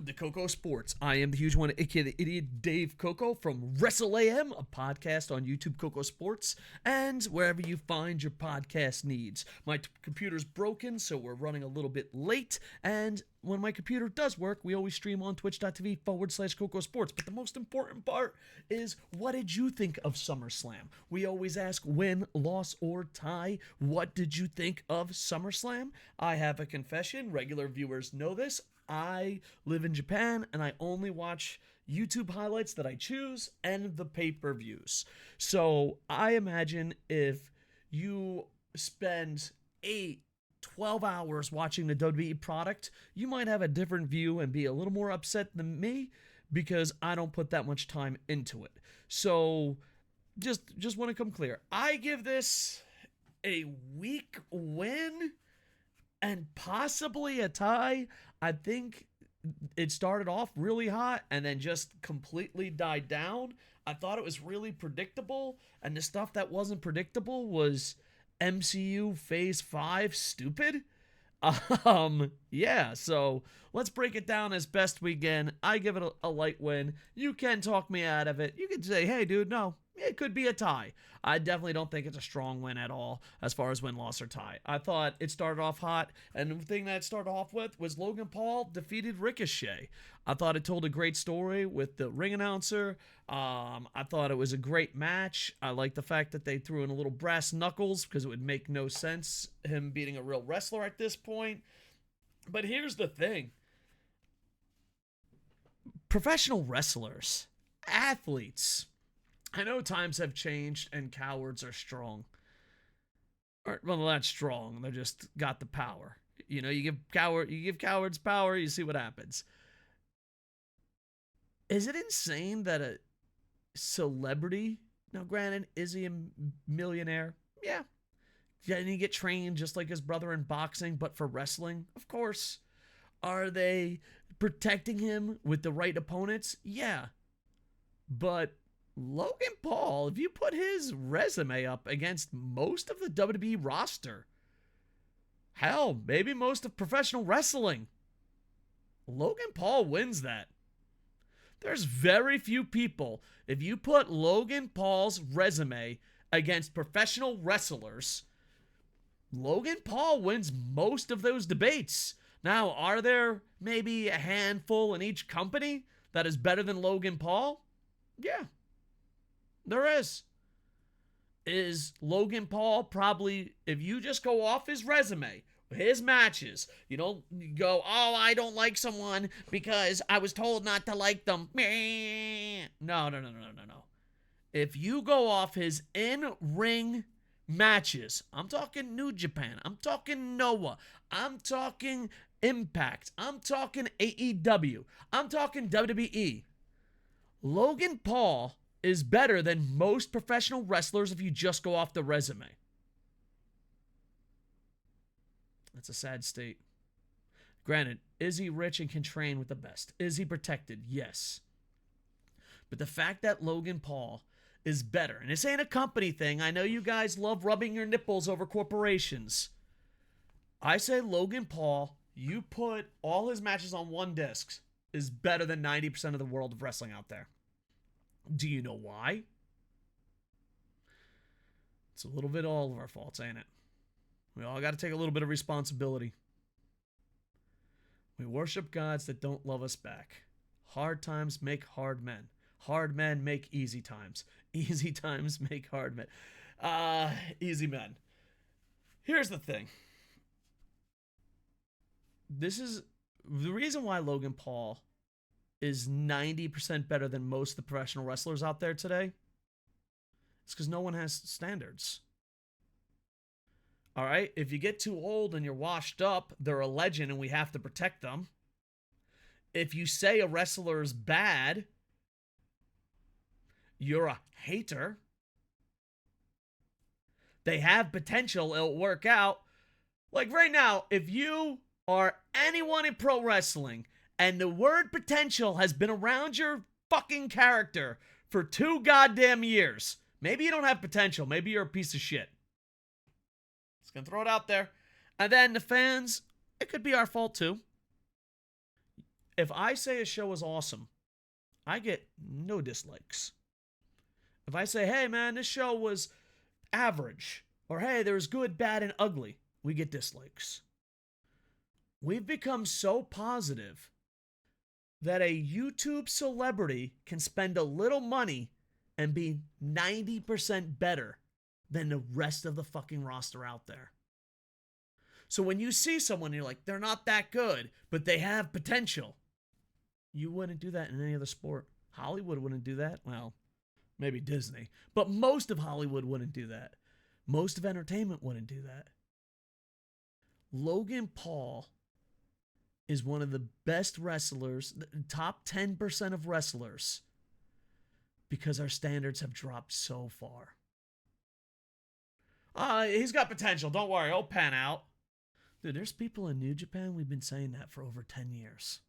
to KocoSports. I am the huge one, aka the idiot Dave Koco from Wrestle AM, a podcast on YouTube KocoSports, and wherever you find your podcast needs. My computer's broken, so we're running a little bit late, and when my computer does work, we always stream on twitch.tv/KocoSports. But the most important part is, what did you think of SummerSlam? We always ask win, loss, or tie. What did you think of SummerSlam? I have a confession. Regular viewers know this. I live in Japan, and I only watch YouTube highlights that I choose and the pay-per-views. So I imagine if you spend 12 hours watching the WWE product, you might have a different view and be a little more upset than me because I don't put that much time into it. So just want to come clear. I give this a weak win and possibly a tie. I think it started off really hot and then just completely died down. I thought it was really predictable, and the stuff that wasn't predictable was MCU Phase 5 stupid. Yeah, so let's break it down as best we can. I give it a light win. You can talk me out of it. You can say, hey, dude, no, it could be a tie. I definitely don't think it's a strong win at all as far as win, loss, or tie. I thought it started off hot, and the thing that it started off with was Logan Paul defeated Ricochet. I thought it told a great story with the ring announcer. I thought it was a great match. I like the fact that they threw in a little brass knuckles because it would make no sense him beating a real wrestler at this point. But here's the thing. Professional wrestlers, athletes, I know times have changed and cowards are strong. Or, well, not strong. They just got the power. You know, you give cowards power, you see what happens. Is it insane that a celebrity, now granted, is he a millionaire? Yeah. Didn't he get trained just like his brother in boxing, but for wrestling? Of course. Are they protecting him with the right opponents? Yeah. But Logan Paul, if you put his resume up against most of the WWE roster, hell, maybe most of professional wrestling, Logan Paul wins that. There's very few people, if you put Logan Paul's resume against professional wrestlers, Logan Paul wins most of those debates. Now, are there maybe a handful in each company that is better than Logan Paul? Yeah. There is. Is Logan Paul probably, if you just go off his resume, his matches, you don't go, oh, I don't like someone because I was told not to like them. No. If you go off his in-ring matches, I'm talking New Japan, I'm talking Noah, I'm talking Impact, I'm talking AEW, I'm talking WWE, Logan Paul is better than most professional wrestlers if you just go off the resume. That's a sad state. Granted, is he rich and can train with the best? Is he protected? Yes. But the fact that Logan Paul is better, and this ain't a company thing. I know you guys love rubbing your nipples over corporations. I say Logan Paul, you put all his matches on one disc, is better than 90% of the world of wrestling out there. Do you know why? It's a little bit all of our faults, ain't it? We all got to take a little bit of responsibility. We worship gods that don't love us back. Hard times make hard men. Hard men make easy times. Easy times make hard men. Easy men. Here's the thing. This is the reason why Logan Paul is 90% better than most of the professional wrestlers out there today. It's because no one has standards. All right? If you get too old and you're washed up, they're a legend and we have to protect them. If you say a wrestler is bad, you're a hater. They have potential, it'll work out. Like right now, if you are anyone in pro wrestling and the word potential has been around your fucking character for 2 goddamn years, maybe you don't have potential. Maybe you're a piece of shit. Just gonna throw it out there. And then the fans, it could be our fault too. If I say a show is awesome, I get no dislikes. If I say, hey man, this show was average, or hey, there was good, bad, and ugly, we get dislikes. We've become so positive that a YouTube celebrity can spend a little money and be 90% better than the rest of the fucking roster out there. So when you see someone, you're like, they're not that good, but they have potential. You wouldn't do that in any other sport. Hollywood wouldn't do that. Well, maybe Disney. But most of Hollywood wouldn't do that. Most of entertainment wouldn't do that. Logan Paul is one of the best wrestlers, the top 10% of wrestlers, because our standards have dropped so far. He's got potential. Don't worry. He'll pan out. Dude, there's people in New Japan, we've been saying that for over 10 years.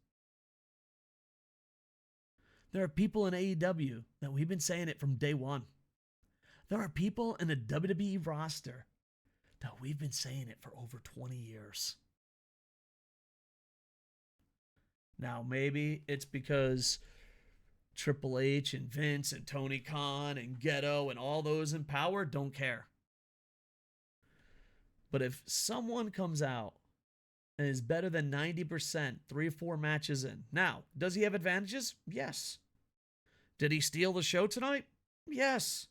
There are people in AEW that we've been saying it from day one. There are people in the WWE roster that we've been saying it for over 20 years. Now, maybe it's because Triple H and Vince and Tony Khan and Ghetto and all those in power don't care. But if someone comes out and is better than 90% 3 or 4 matches in, now, does he have advantages? Yes. Did he steal the show tonight? Yes.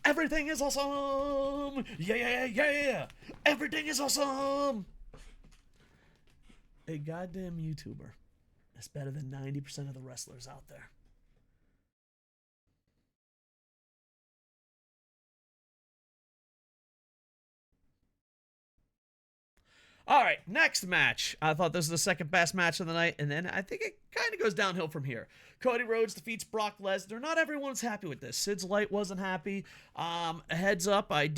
Everything is awesome! Yeah! Everything is awesome! A goddamn YouTuber is better than 90% of the wrestlers out there. All right, next match. I thought this was the second best match of the night, and then I think it kind of goes downhill from here. Cody Rhodes defeats Brock Lesnar. Not everyone's happy with this. Sid's Light wasn't happy. Heads up, I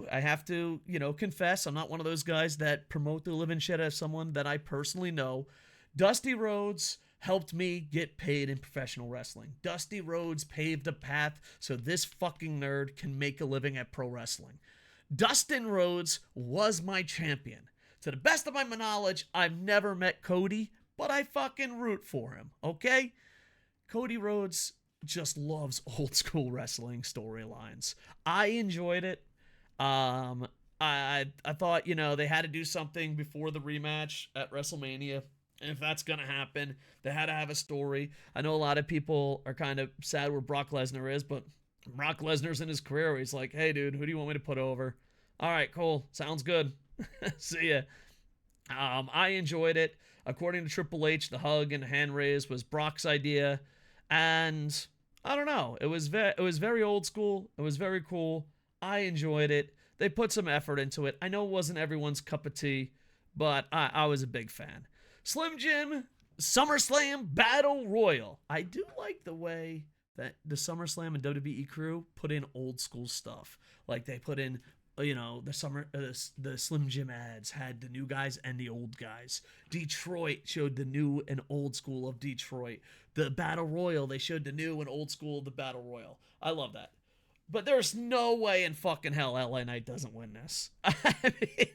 have to, confess, I'm not one of those guys that promote the living shit out of someone that I personally know. Dusty Rhodes helped me get paid in professional wrestling. Dusty Rhodes paved the path so this fucking nerd can make a living at pro wrestling. Dustin Rhodes was my champion. To the best of my knowledge, I've never met Cody, but I fucking root for him, okay? Cody Rhodes just loves old school wrestling storylines. I enjoyed it. I thought, they had to do something before the rematch at WrestleMania. And if that's going to happen, they had to have a story. I know a lot of people are kind of sad where Brock Lesnar is, but Brock Lesnar's in his career where he's like, hey, dude, who do you want me to put over? All right, cool. Sounds good. See ya. I enjoyed it. According to Triple H, the hug and hand raise was Brock's idea, and I don't know. It was very old school. It was very cool. I enjoyed it. They put some effort into it. I know it wasn't everyone's cup of tea, but I was a big fan. Slim Jim SummerSlam Battle Royal. I do like the way that the SummerSlam and WWE crew put in old school stuff. Like they put in the Slim Jim ads had the new guys and the old guys. Detroit showed the new and old school of Detroit. The Battle Royal, they showed the new and old school of the Battle Royal. I love that. But there's no way in fucking hell LA Knight doesn't win this. I mean,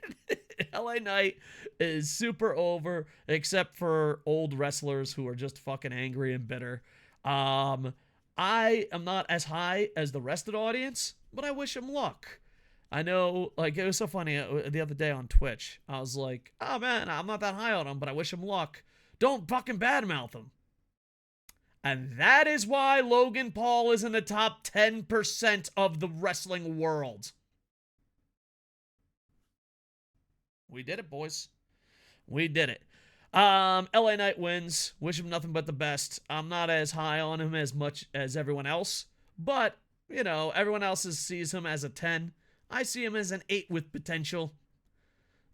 LA Knight is super over, except for old wrestlers who are just fucking angry and bitter. I am not as high as the rest of the audience, but I wish him luck. I know, it was so funny the other day on Twitch. I was like, oh man, I'm not that high on him, but I wish him luck. Don't fucking badmouth him. And that is why Logan Paul is in the top 10% of the wrestling world. We did it, boys. We did it. LA Knight wins. Wish him nothing but the best. I'm not as high on him as much as everyone else, but, everyone else sees him as a 10. I see him as an 8 with potential,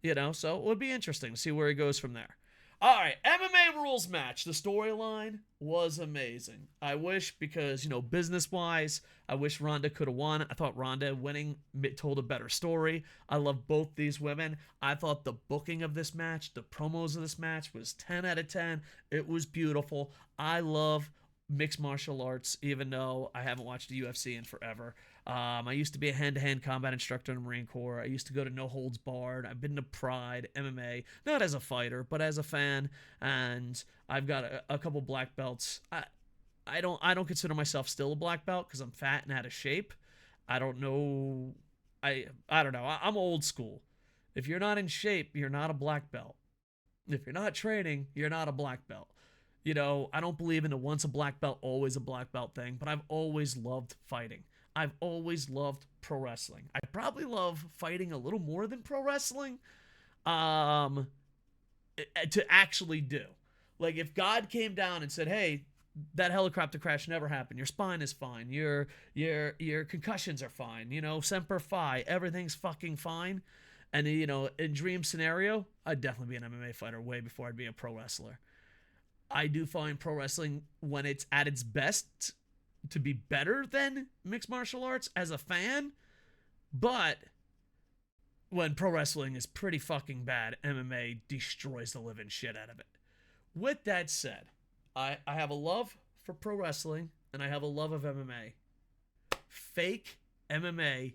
so it would be interesting to see where he goes from there. All right, MMA rules match. The storyline was amazing. I wish, because, business-wise, I wish Ronda could have won. I thought Ronda winning told a better story. I love both these women. I thought the booking of this match, the promos of this match was 10 out of 10. It was beautiful. I love mixed martial arts, even though I haven't watched the UFC in forever. I used to be a hand-to-hand combat instructor in the Marine Corps. I used to go to No Holds Barred. I've been to Pride, MMA, not as a fighter, but as a fan, and I've got a couple black belts. I don't consider myself still a black belt because I'm fat and out of shape. I don't know. I don't know. I'm old school. If you're not in shape, you're not a black belt. If you're not training, you're not a black belt. I don't believe in a once a black belt, always a black belt thing, but I've always loved fighting. I've always loved pro wrestling. I probably love fighting a little more than pro wrestling to actually do. Like, if God came down and said, hey, that helicopter crash never happened. Your spine is fine. Your concussions are fine. Semper Fi. Everything's fucking fine. And, in dream scenario, I'd definitely be an MMA fighter way before I'd be a pro wrestler. I do find pro wrestling, when it's at its best, to be better than mixed martial arts as a fan. But when pro wrestling is pretty fucking bad, MMA destroys the living shit out of it. With that said, I have a love for pro wrestling, and I have a love of MMA. Fake MMA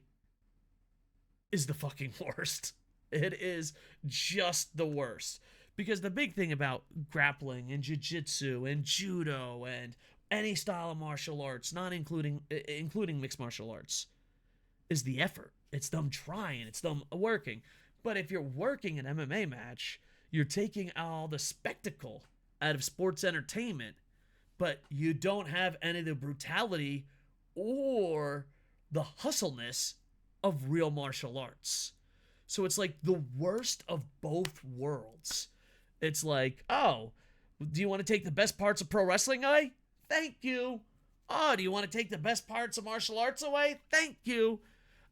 is the fucking worst. It is just the worst. Because the big thing about grappling and jiu-jitsu and judo and any style of martial arts, not including mixed martial arts, is the effort. It's them trying. It's them working. But if you're working an MMA match, you're taking all the spectacle out of sports entertainment, but you don't have any of the brutality or the hustleness of real martial arts. So it's like the worst of both worlds. It's like, oh, do you want to take the best parts of pro wrestling away? Thank you. Oh, do you want to take the best parts of martial arts away? Thank you.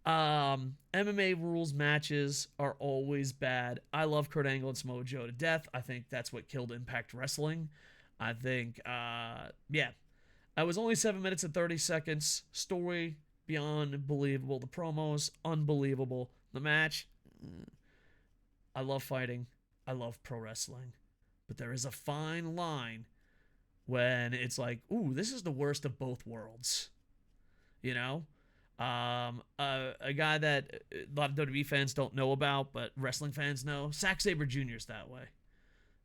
MMA rules matches are always bad. I love Kurt Angle and Samoa Joe to death. I think that's what killed Impact Wrestling. I think, yeah. I was only 7 minutes and 30 seconds. Story, beyond believable. The promos, unbelievable. The match, I love fighting. I love pro wrestling. But there is a fine line when it's like, ooh, this is the worst of both worlds. A guy that a lot of WWE fans don't know about, but wrestling fans know, Zack Sabre Jr. is that way.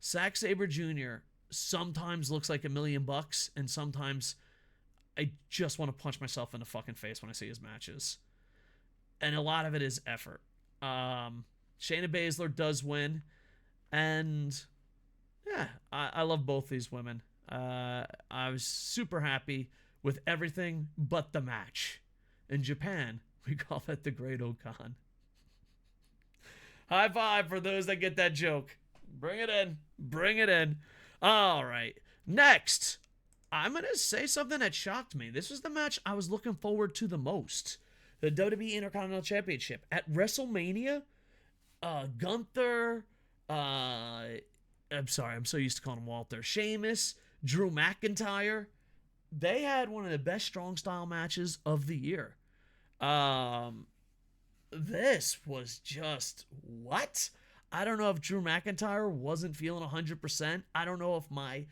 Zack Sabre Jr. sometimes looks like $1,000,000, and sometimes I just want to punch myself in the fucking face when I see his matches. And a lot of it is effort. Shayna Baszler does win, and yeah, I love both these women. I was super happy with everything but the match. In Japan, we call that the Great Okan. High five for those that get that joke. Bring it in. Bring it in. All right. Next, I'm going to say something that shocked me. This was the match I was looking forward to the most. The WWE Intercontinental Championship. At WrestleMania, Gunther, I'm sorry, I'm so used to calling him Walter. Sheamus, Drew McIntyre. They had one of the best strong style matches of the year. This was just, what? I don't know if Drew McIntyre wasn't feeling 100%. I don't know if my,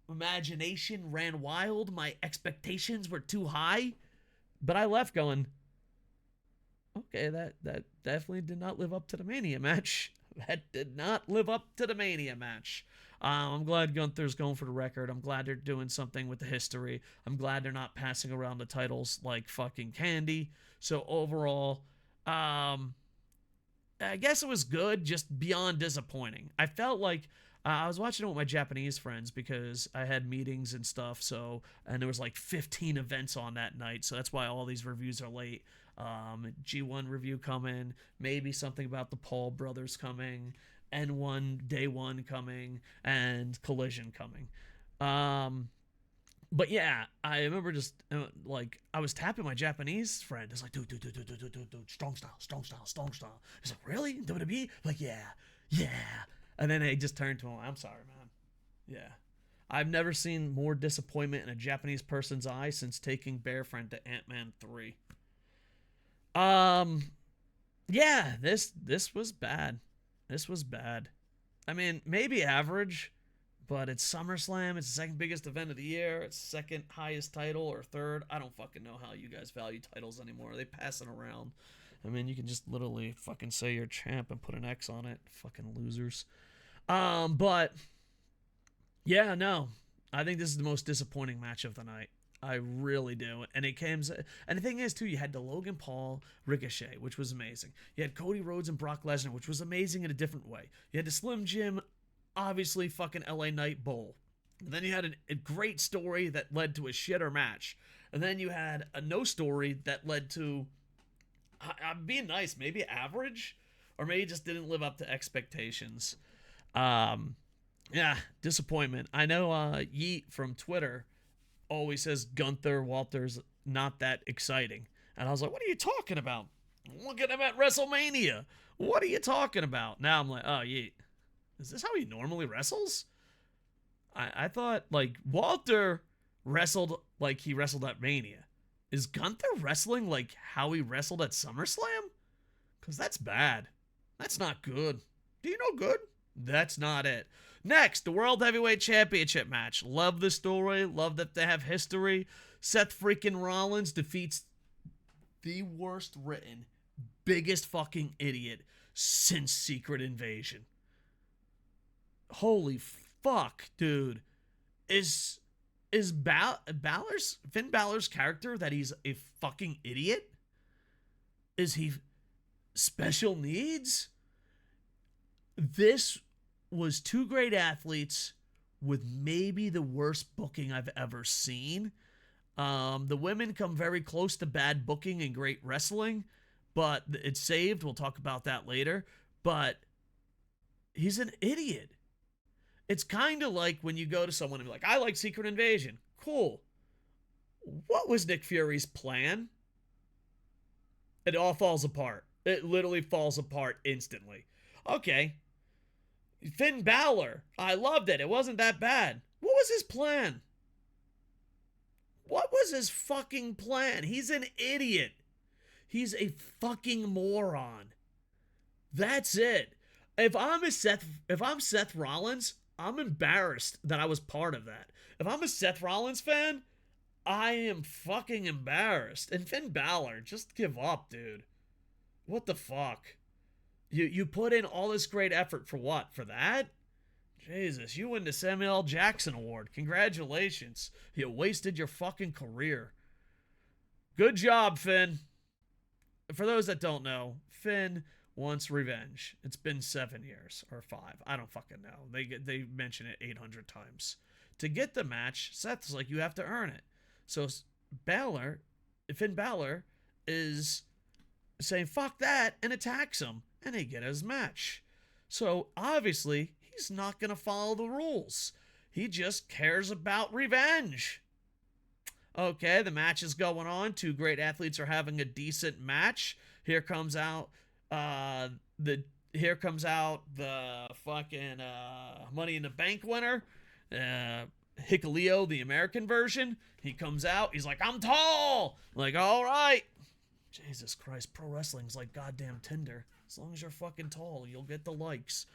imagination ran wild. My expectations were too high. But I left going, okay, that definitely did not live up to the Mania match. That did not live up to the Mania match. I'm glad Gunther's going for the record. I'm glad they're doing something with the history. I'm glad they're not passing around the titles like fucking candy. So overall, I guess it was good, just beyond disappointing. I felt like I was watching it with my Japanese friends because I had meetings and stuff. And there was like 15 events on that night. So that's why all these reviews are late. G1 review coming, maybe something about the Paul brothers coming, N1 Day 1 coming, and Collision coming. But yeah, I remember just like I was tapping my Japanese friend. It's like, dude, strong style. He's like, really? WWE? Like, yeah. And then I just turned to him. I'm sorry, man. Yeah. I've never seen more disappointment in a Japanese person's eye since taking Bear Friend to Ant-Man 3. Yeah, this was bad. This was bad. I mean, maybe average, But it's SummerSlam. It's the second biggest event of the year. It's second highest title or third. I don't fucking know how you guys value titles anymore. They pass it around. I mean, you can just literally fucking say you're champ and put an X on it. Fucking losers. But yeah, no. I think this is the most disappointing match of the night. I really do. And it came, and the thing is too, you had the Logan Paul Ricochet, which was amazing. You had Cody Rhodes and Brock Lesnar, which was amazing in a different way. You had the Slim Jim, obviously fucking LA Knight Bowl. And then you had a great story that led to a shitter match. And then you had a no story that led to, I'm being nice, maybe average, or maybe just didn't live up to expectations. Yeah, disappointment. I know Yeet from Twitter always says Gunther Walter's not that exciting. And I was like, what are you talking about? Look at him at WrestleMania. What are you talking about? Now I'm like, oh, Yeet. Is this how he normally wrestles? I thought, like, Walter wrestled like he wrestled at Mania. Is Gunther wrestling like how he wrestled at SummerSlam? Because that's bad. That's not good. Do you know good? That's not it. Next, the World Heavyweight Championship match. Love the story. Love that they have history. Seth freaking Rollins defeats the worst written, biggest fucking idiot since Secret Invasion. Holy fuck, dude. Is Finn Balor's character that he's a fucking idiot? Is he special needs? This was two great athletes with maybe the worst booking I've ever seen. The women come very close to bad booking and great wrestling, but it's saved. We'll talk about that later. But he's an idiot. It's kind of like when you go to someone and be like, I like Secret Invasion. Cool. What was Nick Fury's plan? It all falls apart. It literally falls apart instantly. Okay. Finn Balor. I loved it. It wasn't that bad. What was his plan? What was his fucking plan? He's an idiot. He's a fucking moron. That's it. If I'm Seth Rollins, I'm embarrassed that I was part of that. If I'm a Seth Rollins fan, I am fucking embarrassed. And Finn Balor, just give up, dude. What the fuck? You put in all this great effort for what? For that? Jesus, you win the Samuel L. Jackson Award. Congratulations. You wasted your fucking career. Good job, Finn. For those that don't know, Finn wants revenge. It's been 7 years or 5. I don't fucking know. They mention it 800 times. To get the match, Seth's like, you have to earn it. So Finn Balor is saying, fuck that, and attacks him. And they get his match. So obviously, he's not going to follow the rules. He just cares about revenge. Okay, the match is going on. Two great athletes are having a decent match. Here comes out the fucking Money in the Bank winner, Hikuleo, the American version. He comes out. He's like, I'm tall. I'm like, all right. Jesus Christ, pro wrestling's like goddamn Tinder. As long as you're fucking tall, you'll get the likes.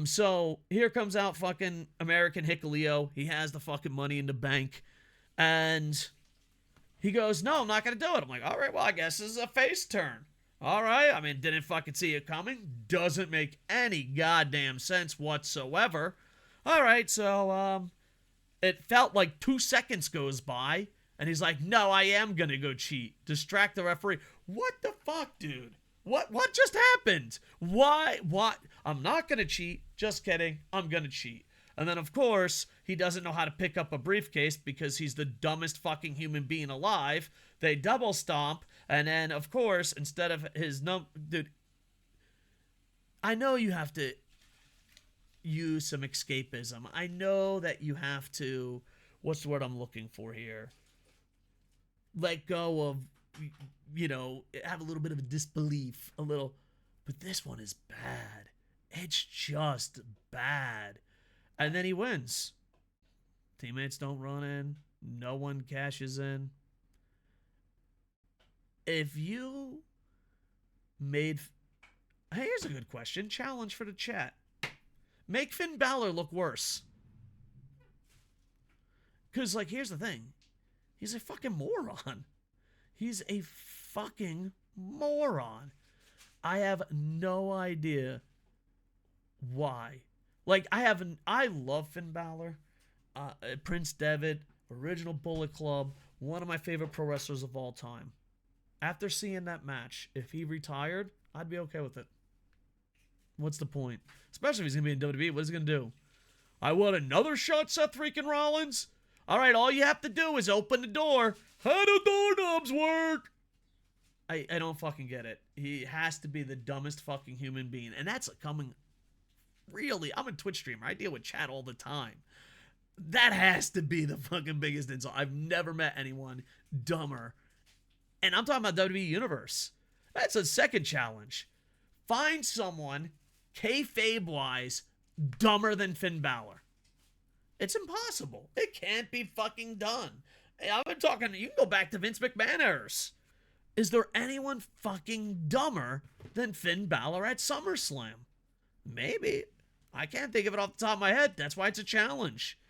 So here comes out fucking American Hikuleo. He has the fucking Money in the Bank. And he goes, no, I'm not going to do it. I'm like, all right, well, I guess this is a face turn. All right. I mean, didn't fucking see it coming. Doesn't make any goddamn sense whatsoever. All right. So, it felt like 2 seconds goes by. And he's like, no, I am going to go cheat. Distract the referee. What the fuck, dude? What just happened? Why? What? I'm not going to cheat. Just kidding. I'm going to cheat. And then, of course, he doesn't know how to pick up a briefcase because he's the dumbest fucking human being alive. They double stomp. And then, of course, instead of his dude, I know you have to use some escapism. I know that you have to, what's the word I'm looking for here? Let go of, have a little bit of a disbelief, but this one is bad. It's just bad. And then he wins. Teammates don't run in. No one cashes in. If you made... Hey, here's a good question. Challenge for the chat. Make Finn Balor look worse. Because, like, here's the thing. He's a fucking moron. He's a fucking moron. I have no idea why. Like, I love Finn Balor, Prince Devitt, original Bullet Club, one of my favorite pro wrestlers of all time. After seeing that match, if he retired, I'd be okay with it. What's the point? Especially if he's going to be in WWE. What is he going to do? I want another shot, Seth freaking Rollins? All right, all you have to do is open the door. How do doorknobs work? I don't fucking get it. He has to be the dumbest fucking human being. And that's coming... Really, I'm a Twitch streamer. I deal with chat all the time. That has to be the fucking biggest insult. I've never met anyone dumber. And I'm talking about WWE Universe. That's a second challenge. Find someone, kayfabe-wise, dumber than Finn Balor. It's impossible. It can't be fucking done. Hey, I've been talking, you can go back to Vince McMahon errors. Is there anyone fucking dumber than Finn Balor at SummerSlam? Maybe. I can't think of it off the top of my head. That's why it's a challenge.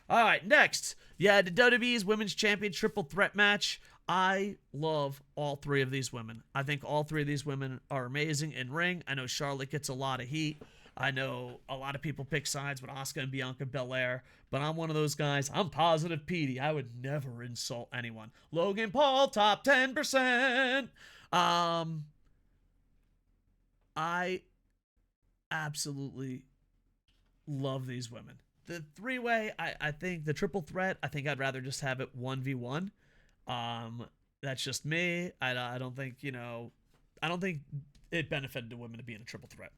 All right, next. Yeah, the WWE's Women's Champion Triple Threat match. I love all three of these women. I think all three of these women are amazing in ring. I know Charlotte gets a lot of heat. I know a lot of people pick sides with Asuka and Bianca Belair, but I'm one of those guys. I'm positive Petey. I would never insult anyone. Logan Paul, top 10%. I absolutely love these women. The three-way, I think the triple threat, I think I'd rather just have it 1v1. That's just me. I don't think, I don't think it benefited the women to be in a triple threat.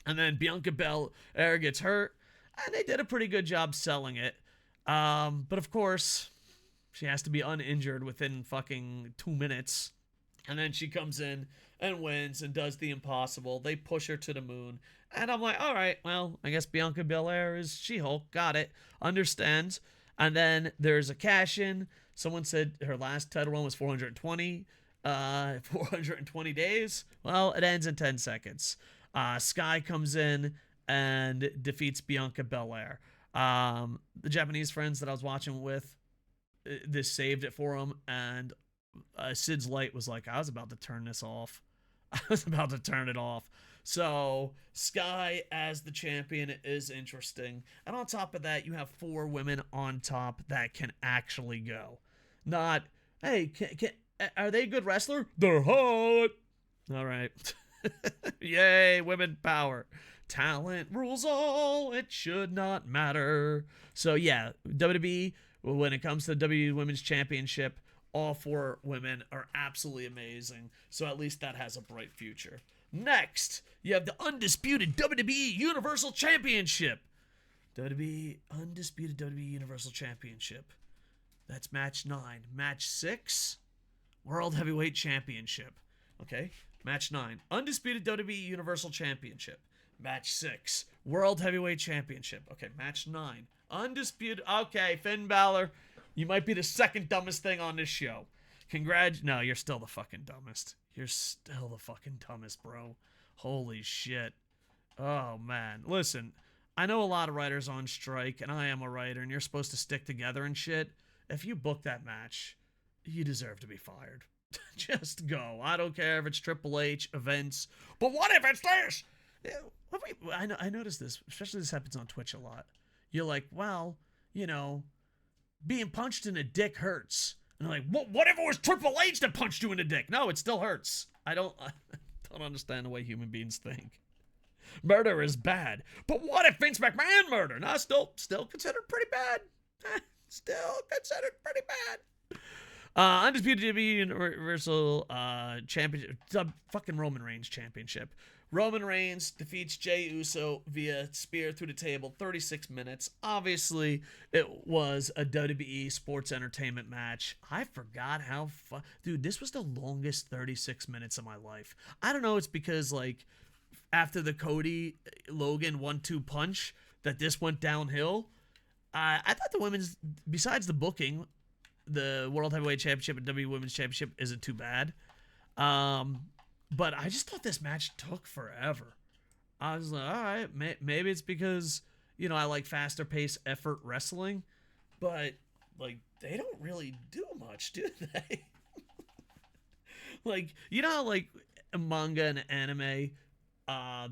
And then Bianca Belair gets hurt, and they did a pretty good job selling it. But of course, she has to be uninjured within fucking 2 minutes. And then she comes in and wins and does the impossible. They push her to the moon. And I'm like, all right, well, I guess Bianca Belair is She-Hulk. Got it. Understands. And then there's a cash-in. Someone said her last title run was 420 days. Well, it ends in 10 seconds. Sky comes in and defeats Bianca Belair. The Japanese friends that I was watching with, this saved it for them. And Sid's light was like, I was about to turn this off. I was about to turn it off. So Sky as the champion is interesting. And on top of that, you have 4 women on top that can actually go. Not, hey, are they a good wrestler? They're hot. All right. Yay, women power. Talent rules all. It should not matter. So yeah, WWE, when it comes to the WWE Women's Championship, all 4 women are absolutely amazing. So at least that has a bright future. Next, you have the undisputed WWE Universal Championship. Undisputed WWE Universal Championship. That's match 9. Match 6, World Heavyweight Championship. Okay, match 9. Undisputed WWE Universal Championship. Match 6, World Heavyweight Championship. Okay, match 9. Undisputed. Okay, Finn Balor, you might be the second dumbest thing on this show. No, you're still the fucking dumbest. You're still the fucking dumbest, bro. Holy shit. Oh, man. Listen, I know a lot of writers on strike, and I am a writer, and you're supposed to stick together and shit. If you book that match, you deserve to be fired. Just go. I don't care if it's Triple H, events. But what if it's this? I noticed this, especially this happens on Twitch a lot. You're like, well, being punched in the dick hurts. And they're like, what if it was Triple H that punched you in the dick? No, it still hurts. I don't understand the way human beings think. Murder is bad. But what if Vince McMahon murder? No, still considered pretty bad. Still considered pretty bad. Undisputed WWE Universal Championship. Fucking Roman Reigns Championship. Roman Reigns defeats Jey Uso via spear through the table, 36 minutes. Obviously, it was a WWE sports entertainment match. I forgot how dude, this was the longest 36 minutes of my life. I don't know, it's because, like, after the Cody Logan 1-2 punch, that this went downhill. I thought the women's, besides the booking, the World Heavyweight Championship and WWE Women's Championship isn't too bad. But I just thought this match took forever. I was like, all right, maybe it's because, I like faster pace effort wrestling. But like, they don't really do much, do they? Like, you know how, like, manga and anime,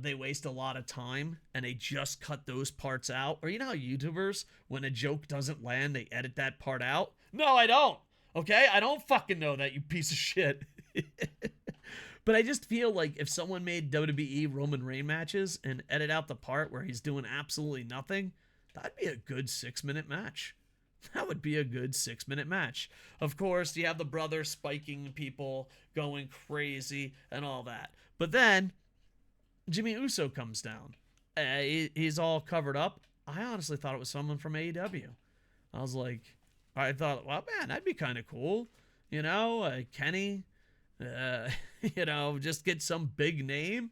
they waste a lot of time and they just cut those parts out? Or you know how YouTubers, when a joke doesn't land, they edit that part out? No, I don't. Okay? I don't fucking know that, you piece of shit. But I just feel like if someone made WWE Roman Reigns matches and edit out the part where he's doing absolutely nothing, that'd be a good 6-minute match. That would be a good 6-minute match. Of course, you have the brother spiking people, going crazy, and all that. But then, Jimmy Uso comes down. He's all covered up. I honestly thought it was someone from AEW. I thought, well, man, that'd be kind of cool. You know, Kenny, you know, just get some big name.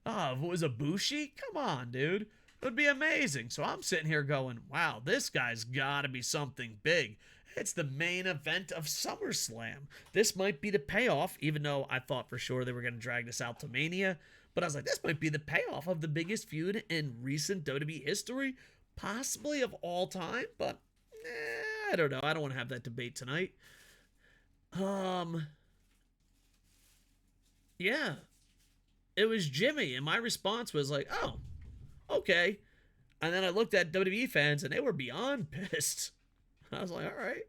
Oh, if it was Ibushi? Come on, dude. It would be amazing. So I'm sitting here going, wow, this guy's got to be something big. It's the main event of SummerSlam. This might be the payoff, even though I thought for sure they were going to drag this out to Mania. But I was like, this might be the payoff of the biggest feud in recent WWE history, possibly of all time. But I don't know. I don't want to have that debate tonight. Yeah, it was Jimmy, and my response was like, oh, okay. And then I looked at WWE fans, and they were beyond pissed. I was like, all right.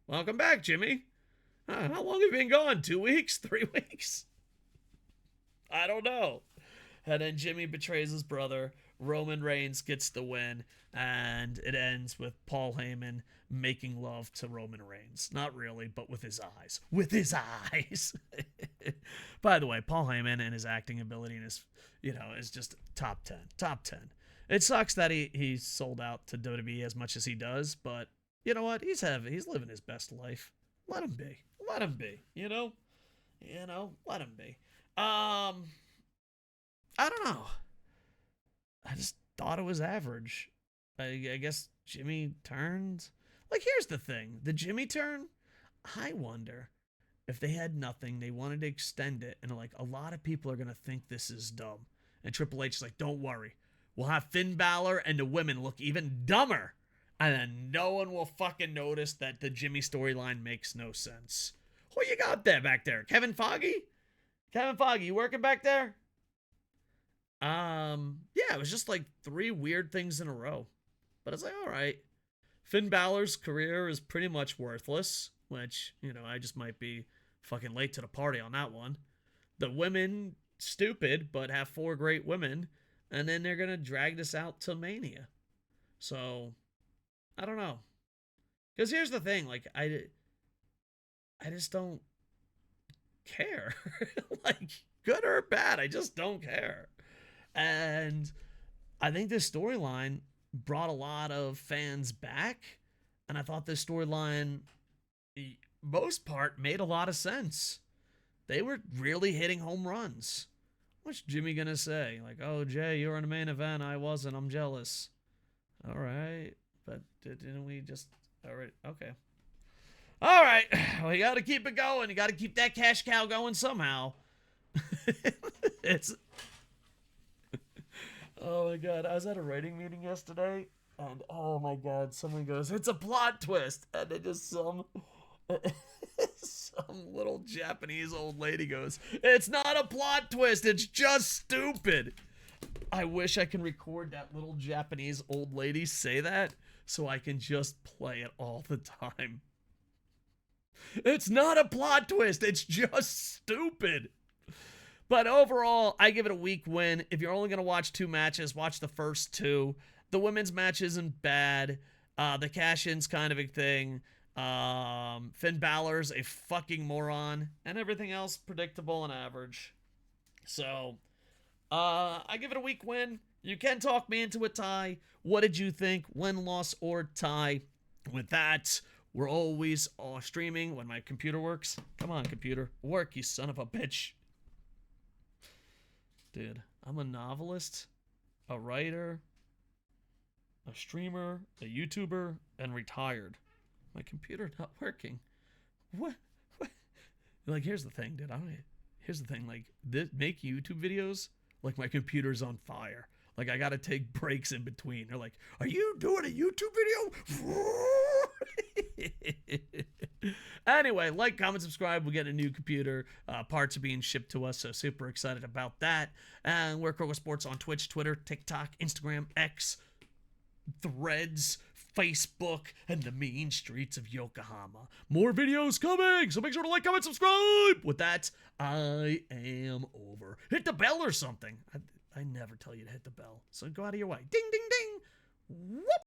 Welcome back, Jimmy. How long have you been gone? 2 weeks? 3 weeks? I don't know. And then Jimmy betrays his brother. Roman Reigns gets the win, and it ends with Paul Heyman making love to Roman Reigns. Not really, but with his eyes. With his eyes. By the way, Paul Heyman and his acting ability and his, you know, is just top 10. Top 10. It sucks that he sold out to WWE as much as he does, but you know what? He's living his best life. Let him be. Let him be. You know? Let him be. I don't know. I just thought it was average. I guess Jimmy turned. Like, here's the thing. The Jimmy turn, I wonder if they had nothing, they wanted to extend it, and like, a lot of people are going to think this is dumb. And Triple H is like, don't worry. We'll have Finn Balor and the women look even dumber. And then no one will fucking notice that the Jimmy storyline makes no sense. Who you got there back there? Kevin Foggy? Kevin Foggy, you working back there? Yeah, it was just like 3 weird things in a row. But I was like, all right. Finn Balor's career is pretty much worthless, which, you know, I just might be fucking late to the party on that one. The women, stupid, but have 4 great women, and then they're going to drag this out to Mania. So, I don't know. Because here's the thing, like, I just don't care. Like, good or bad, I just don't care. And I think this storyline brought a lot of fans back, and I thought this storyline, most part, made a lot of sense. They were really hitting home runs. What's Jimmy gonna say? Like, oh, Jay, you were in the main event, I wasn't, I'm jealous. All right, but didn't we just, all right, okay. All right, well, you gotta keep it going. You gotta keep that cash cow going somehow. Oh my god, I was at a writing meeting yesterday, and oh my god, someone goes, it's a plot twist, and it just some little Japanese old lady goes, it's not a plot twist, it's just stupid. I wish I can record that little Japanese old lady say that, so I can just play it all the time. It's not a plot twist, it's just stupid. But overall, I give it a weak win. If you're only going to watch 2 matches, watch the first 2. The women's match isn't bad. The cash-in's kind of a thing. Finn Balor's a fucking moron. And everything else, predictable and average. So, I give it a weak win. You can talk me into a tie. What did you think? Win, loss, or tie? With that, we're always streaming when my computer works. Come on, computer. Work, you son of a bitch. Dude, I'm a novelist, a writer, a streamer, a YouTuber, and retired. My computer not working. What? Like, here's the thing, dude. Here's the thing. Like, make YouTube videos like my computer's on fire. Like, I gotta take breaks in between. They're like, are you doing a YouTube video? Anyway, like, comment, subscribe. We're getting a new computer. Parts are being shipped to us, so super excited about that. And we're KocoSports on Twitch, Twitter, TikTok, Instagram, X, Threads, Facebook, and the mean streets of Yokohama. More videos coming, so make sure to like, comment, subscribe. With that, I am over. Hit the bell or something. I never tell you to hit the bell, so go out of your way. Ding, ding, ding. Whoop.